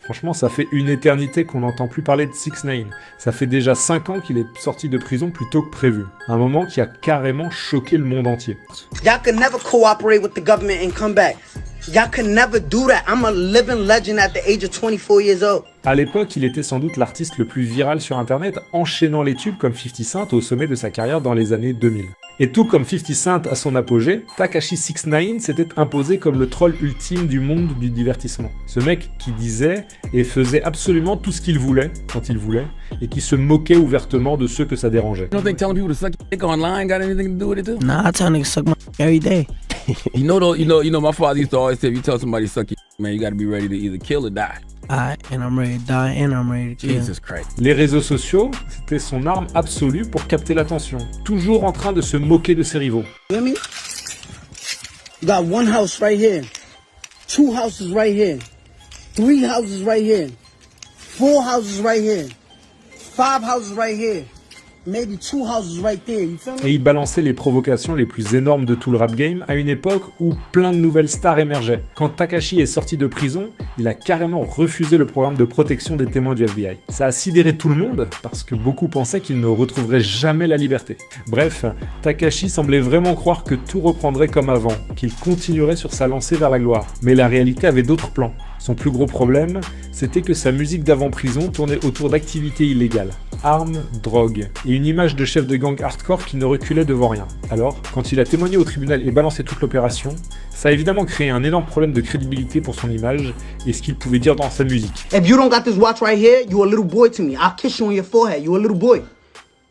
Franchement, ça fait une éternité qu'on n'entend plus parler de 6ix9ine. Ça fait déjà 5 ans qu'il est sorti de prison plus tôt que prévu. Un moment qui a carrément choqué le monde entier. Y'all could never cooperate with the government and come back. Y'all could never do that. I'm a living legend at the age of 24 years old. À l'époque, il était sans doute l'artiste le plus viral sur internet, enchaînant les tubes comme 50 Cent au sommet de sa carrière dans les années 2000. Et tout comme 50 Cent à son apogée, Tekashi 6ix9ine s'était imposé comme le troll ultime du monde du divertissement. Ce mec qui disait et faisait absolument tout ce qu'il voulait, quand il voulait, et qui se moquait ouvertement de ceux que ça dérangeait. You don't think telling people to suck your dick online got anything to do with it too? Nah, I tell niggas suck my every day. You know, my father used to always say, if you tell somebody to suck your man, you gotta be ready to either kill or die. And I'm ready to die, and I'm ready to kill. Jesus Christ. Les réseaux sociaux, c'était son arme absolue pour capter l'attention, toujours en train de se moquer de ses rivaux. You hear me? You got one house right here, 2 houses right here, 3 houses right here, 4 houses right here, 5 houses right here, maybe 2 houses right there. You feel me? Et il balançait les provocations les plus énormes de tout le rap game à une époque où plein de nouvelles stars émergeaient. Quand Tekashi est sorti de prison, il a carrément refusé le programme de protection des témoins du FBI. Ça a sidéré tout le monde parce que beaucoup pensaient qu'il ne retrouverait jamais la liberté. Bref, Tekashi semblait vraiment croire que tout reprendrait comme avant, qu'il continuerait sur sa lancée vers la gloire. Mais la réalité avait d'autres plans. Son plus gros problème, c'était que sa musique d'avant-prison tournait autour d'activités illégales. Armes, drogue, et une image de chef de gang hardcore qui ne reculait devant rien. Alors, quand il a témoigné au tribunal et balancé toute l'opération, ça a évidemment créé un énorme problème de crédibilité pour son image et ce qu'il pouvait dire dans sa musique. If you don't got this watch right here, you a little boy to me. I'll kiss you on your forehead. You a little boy.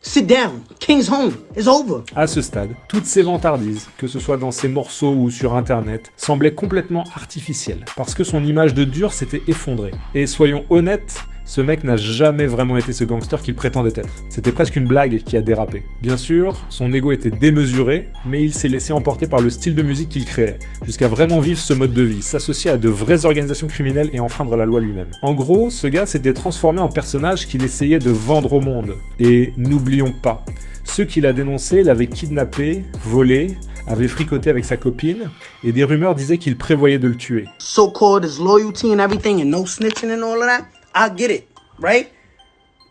Sit down. King's home. It's over. À ce stade, toutes ces vantardises, que ce soit dans ses morceaux ou sur internet, semblaient complètement artificielles, parce que son image de dur s'était effondrée. Et soyons honnêtes, ce mec n'a jamais vraiment été ce gangster qu'il prétendait être. C'était presque une blague qui a dérapé. Bien sûr, son ego était démesuré, mais il s'est laissé emporter par le style de musique qu'il créait, jusqu'à vraiment vivre ce mode de vie, s'associer à de vraies organisations criminelles et enfreindre la loi lui-même. En gros, ce gars s'était transformé en personnage qu'il essayait de vendre au monde. Et n'oublions pas, ceux qu'il a dénoncés l'avaient kidnappé, volé, avait fricoté avec sa copine, et des rumeurs disaient qu'il prévoyait de le tuer. So-called his loyalty and everything and no snitching and all of that. I get it, right?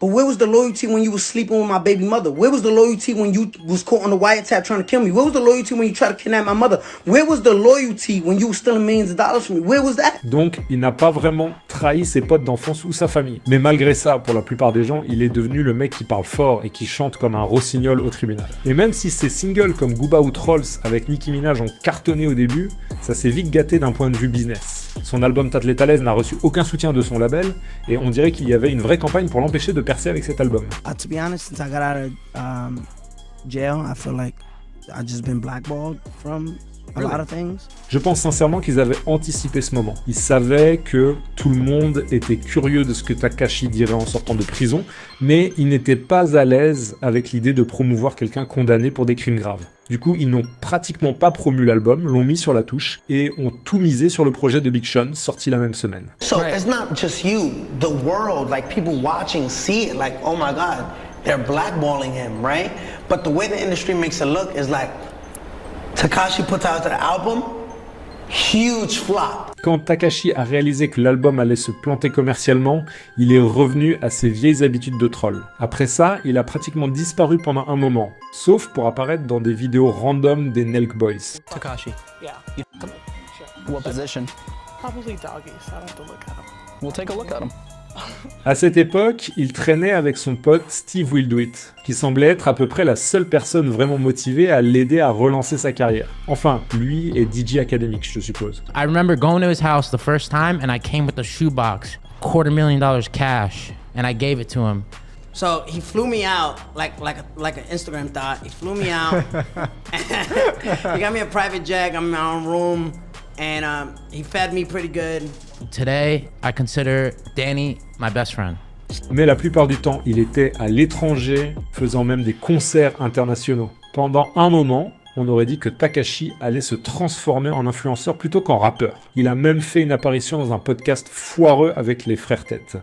But where was the loyalty when you was sleeping with my baby mother? Where was the loyalty when you was caught on the wiretap trying to kill me? Where was the loyalty when you tried to kidnap my mother? Where was the loyalty when you were stealing millions of dollars from me? Where was that? Donc, il n'a pas vraiment trahi ses potes d'enfance ou sa famille. Mais malgré ça, pour la plupart des gens, il est devenu le mec qui parle fort et qui chante comme un rossignol au tribunal. Et même si ses singles comme Gooba ou Trolls avec Nicki Minaj ont cartonné au début, ça s'est vite gâté d'un point de vue business. Son album Tate les Thalès n'a reçu aucun soutien de son label, et on dirait qu'il y avait une vraie campagne pour l'empêcher de percer avec cet album. To be honest, since I got out of jail, I feel like I've just been blackballed from a lot of things. Je pense sincèrement qu'ils avaient anticipé ce moment. Ils savaient que tout le monde était curieux de ce que Tekashi dirait en sortant de prison, mais ils n'étaient pas à l'aise avec l'idée de promouvoir quelqu'un condamné pour des crimes graves. Du coup, ils n'ont pratiquement pas promu l'album, l'ont mis sur la touche, et ont tout misé sur le projet de Big Sean, sorti la même semaine. So it's not just you, the world, like people watching see it like, oh my God, they're blackballing him, right? But the way the industry makes it look is like, Tekashi put out the album, huge flop. Quand Tekashi a réalisé que l'album allait se planter commercialement, il est revenu à ses vieilles habitudes de troll. Après ça, il a pratiquement disparu pendant un moment, sauf pour apparaître dans des vidéos random des Nelk Boys. Tekashi. Yeah. What position? Probably doggy, so I don't have to look at him. We'll take a look at him. À cette époque, il traînait avec son pote Steve Will Do It, qui semblait être à peu près la seule personne vraiment motivée à l'aider à relancer sa carrière. Enfin, lui et DJ Academic, je suppose. I remember going to his house the first time and I came with a shoebox, $250,000 cash, and I gave it to him. So he flew me out like an Instagram thought. He flew me out. He got me a private jet. I'm in my own room, and he fed me pretty good. Today, I consider Danny my best friend. Mais la plupart du temps, il était à l'étranger, faisant même des concerts internationaux. Pendant un moment, on aurait dit que Tekashi allait se transformer en influenceur plutôt qu'en rappeur. Il a même fait une apparition dans un podcast foireux avec les frères Tête.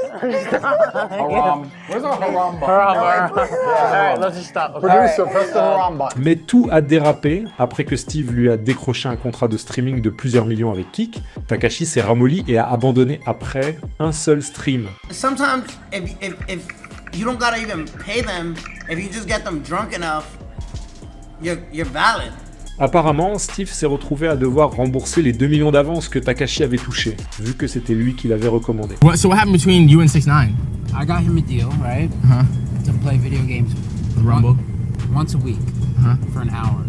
Haram. Where's our haram button? Alright, let's just stop. Producer, press the haram button. Mais tout a dérapé après que Steve lui a décroché un contrat de streaming de plusieurs millions avec Kik. Takashi s'est ramolli et a abandonné après un seul stream. Sometimes if you don't gotta even pay them, if you just get them drunk enough, you're valid. Apparemment, Steve s'est retrouvé à devoir rembourser les 2 millions d'avance que Takashi avait touché, vu que c'était lui qui l'avait recommandé. So what happened between you and 6ix9ine? I got him a deal, right? To play video games Rumble. once a week for an hour.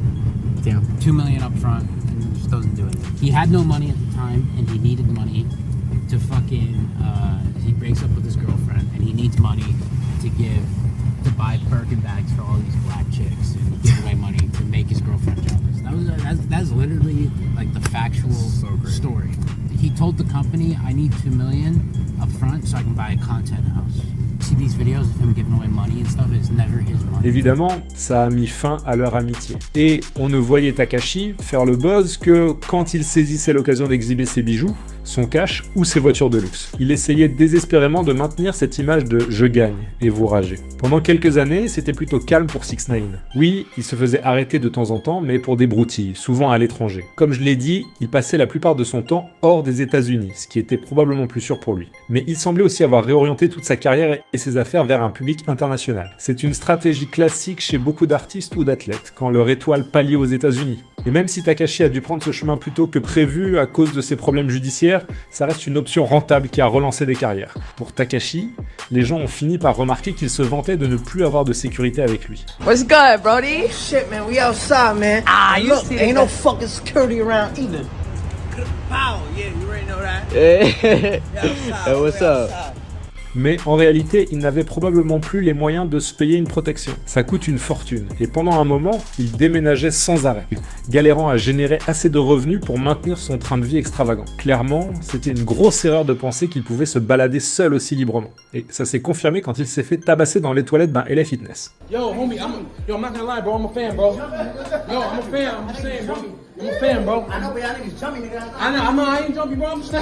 Damn. 2 million up front, and just doesn't do it. He had no money at the time, and he needed money to he breaks up with his girlfriend, and he needs money to buy Birkin bags for all these black chicks and give away money to make his girlfriend jealous. That's literally like the factual story. He told the company, I need 2 million up front so I can buy a content house. See these videos of him giving away money and stuff, it's never his money. Évidemment, ça a mis fin à leur amitié. Et on ne voyait Takashi faire le buzz que quand il saisissait l'occasion d'exhiber ses bijoux, son cash ou ses voitures de luxe. Il essayait désespérément de maintenir cette image de « je gagne » et vous ragez. Pendant quelques années, c'était plutôt calme pour 6ix9ine. Oui, il se faisait arrêter de temps en temps, mais pour des broutilles, souvent à l'étranger. Comme je l'ai dit, il passait la plupart de son temps hors des États-Unis, ce qui était probablement plus sûr pour lui. Mais il semblait aussi avoir réorienté toute sa carrière et ses affaires vers un public international. C'est une stratégie classique chez beaucoup d'artistes ou d'athlètes, quand leur étoile pâlit aux États-Unis. Et même si Takashi a dû prendre ce chemin plus tôt que prévu à cause de ses problèmes judiciaires, ça reste une option rentable qui a relancé des carrières. Pour Takashi, les gens ont fini par remarquer qu'il se vantait de ne plus avoir de sécurité avec lui. What's good, Brody? Shit, man, we outside, man. You Look, see ain't that. no fucking security around either. Pow, yeah, you already know that. What's up? Mais en réalité, il n'avait probablement plus les moyens de se payer une protection. Ça coûte une fortune, et pendant un moment, il déménageait sans arrêt, galérant à générer assez de revenus pour maintenir son train de vie extravagant. Clairement, c'était une grosse erreur de penser qu'il pouvait se balader seul aussi librement. Et ça s'est confirmé quand il s'est fait tabasser dans les toilettes d'un LA Fitness. Yo, homie, I'm not gonna lie, bro. I'm a fan, bro. Yo, I'm a fan. I'm just saying, bro. I'm a fan, bro. I know, but y'all niggas jumpy, nigga. I ain't jumpy, bro. I'm just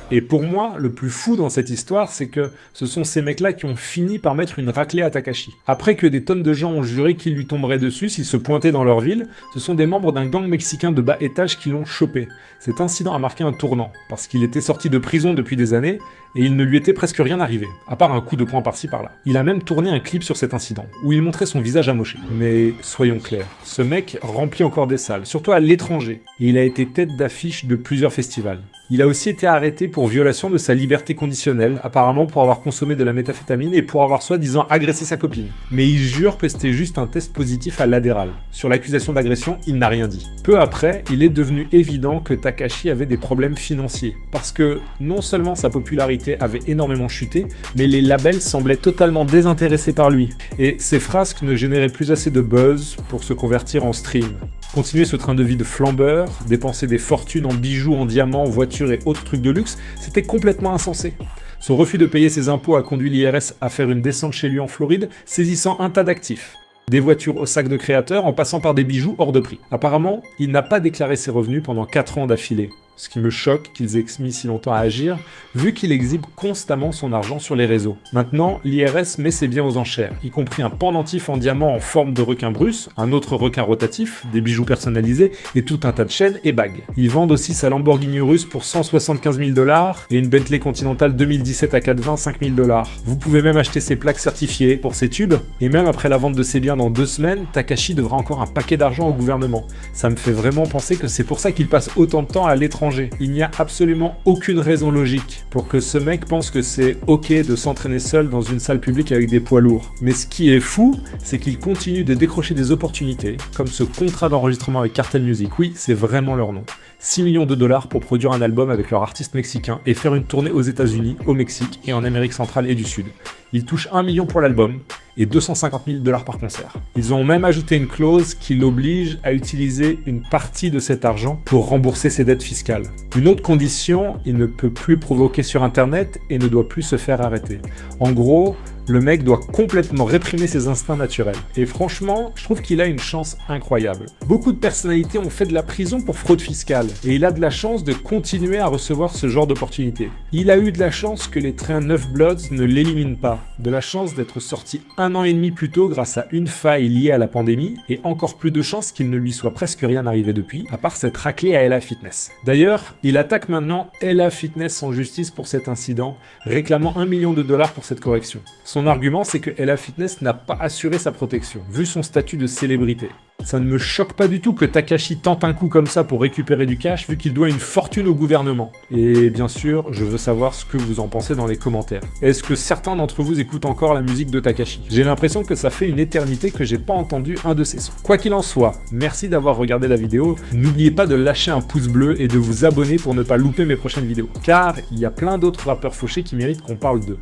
Et pour moi, le plus fou dans cette histoire, c'est que ce sont ces mecs-là qui ont fini par mettre une raclée à Takashi. Après que des tonnes de gens ont juré qu'il lui tomberait dessus s'il se pointait dans leur ville, ce sont des membres d'un gang mexicain de bas étage qui l'ont chopé. Cet incident a marqué un tournant, parce qu'il était sorti de prison depuis des années, et il ne lui était presque rien arrivé, à part un coup de poing par-ci par-là. Il a même tourné un clip sur cet incident, où il montrait son visage amoché. Mais soyons clairs, ce mec remplit encore des salles, surtout à l'étranger, et il a été tête d'affiche de plusieurs festivals. Il a aussi été arrêté pour violation de sa liberté conditionnelle, apparemment pour avoir consommé de la méthamphétamine et pour avoir soi-disant agressé sa copine. Mais il jure que c'était juste un test positif à l'Adderall. Sur l'accusation d'agression, il n'a rien dit. Peu après, il est devenu évident que Takashi avait des problèmes financiers, parce que non seulement sa popularité avait énormément chuté, mais les labels semblaient totalement désintéressés par lui, et ses frasques ne généraient plus assez de buzz pour se convertir en stream. Continuer ce train de vie de flambeur, dépenser des fortunes en bijoux, en diamants, voitures et autres trucs de luxe, c'était complètement insensé. Son refus de payer ses impôts a conduit l'IRS à faire une descente chez lui en Floride, saisissant un tas d'actifs. Des voitures au sac de créateur en passant par des bijoux hors de prix. Apparemment, il n'a pas déclaré ses revenus pendant 4 ans d'affilée. Ce qui me choque qu'ils aient mis si longtemps à agir, vu qu'il exhibe constamment son argent sur les réseaux. Maintenant, l'IRS met ses biens aux enchères, y compris un pendentif en diamant en forme de requin bruce, un autre requin rotatif, des bijoux personnalisés et tout un tas de chaînes et bagues. Ils vendent aussi sa Lamborghini russe pour 175 000 $ et une Bentley Continental 2017 à 420 5 000 $. Vous pouvez même acheter ses plaques certifiées pour ses tubes, et même après la vente de ses biens dans 2 semaines, Takashi devra encore un paquet d'argent au gouvernement. Ça me fait vraiment penser que c'est pour ça qu'il passe autant de temps à l'étranger. Il n'y a absolument aucune raison logique pour que ce mec pense que c'est ok de s'entraîner seul dans une salle publique avec des poids lourds. Mais ce qui est fou, c'est qu'il continue de décrocher des opportunités, comme ce contrat d'enregistrement avec Cartel Music. Oui, c'est vraiment leur nom. 6 millions de $ pour produire un album avec leur artiste mexicain et faire une tournée aux États-Unis, au Mexique et en Amérique centrale et du Sud. Ils touchent 1 million pour l'album et 250 000 $ par concert. Ils ont même ajouté une clause qui l'oblige à utiliser une partie de cet argent pour rembourser ses dettes fiscales. Une autre condition, il ne peut plus provoquer sur internet et ne doit plus se faire arrêter. En gros, Le mec doit complètement réprimer ses instincts naturels. Et franchement, je trouve qu'il a une chance incroyable. Beaucoup de personnalités ont fait de la prison pour fraude fiscale, et il a de la chance de continuer à recevoir ce genre d'opportunités. Il a eu de la chance que les trains 9 Bloods ne l'éliminent pas, de la chance d'être sorti 1 an et demi plus tôt grâce à une faille liée à la pandémie, et encore plus de chance qu'il ne lui soit presque rien arrivé depuis, à part s'être raclé à LA Fitness. D'ailleurs, il attaque maintenant LA Fitness en justice pour cet incident, réclamant $1 million pour cette correction. Son argument, c'est que LA Fitness n'a pas assuré sa protection, vu son statut de célébrité. Ça ne me choque pas du tout que Takashi tente un coup comme ça pour récupérer du cash, vu qu'il doit une fortune au gouvernement. Et bien sûr, je veux savoir ce que vous en pensez dans les commentaires. Est-ce que certains d'entre vous écoutent encore la musique de Takashi? J'ai l'impression que ça fait une éternité que j'ai pas entendu un de ses sons. Quoi qu'il en soit, merci d'avoir regardé la vidéo. N'oubliez pas de lâcher un pouce bleu et de vous abonner pour ne pas louper mes prochaines vidéos. Car il y a plein d'autres rappeurs fauchés qui méritent qu'on parle d'eux.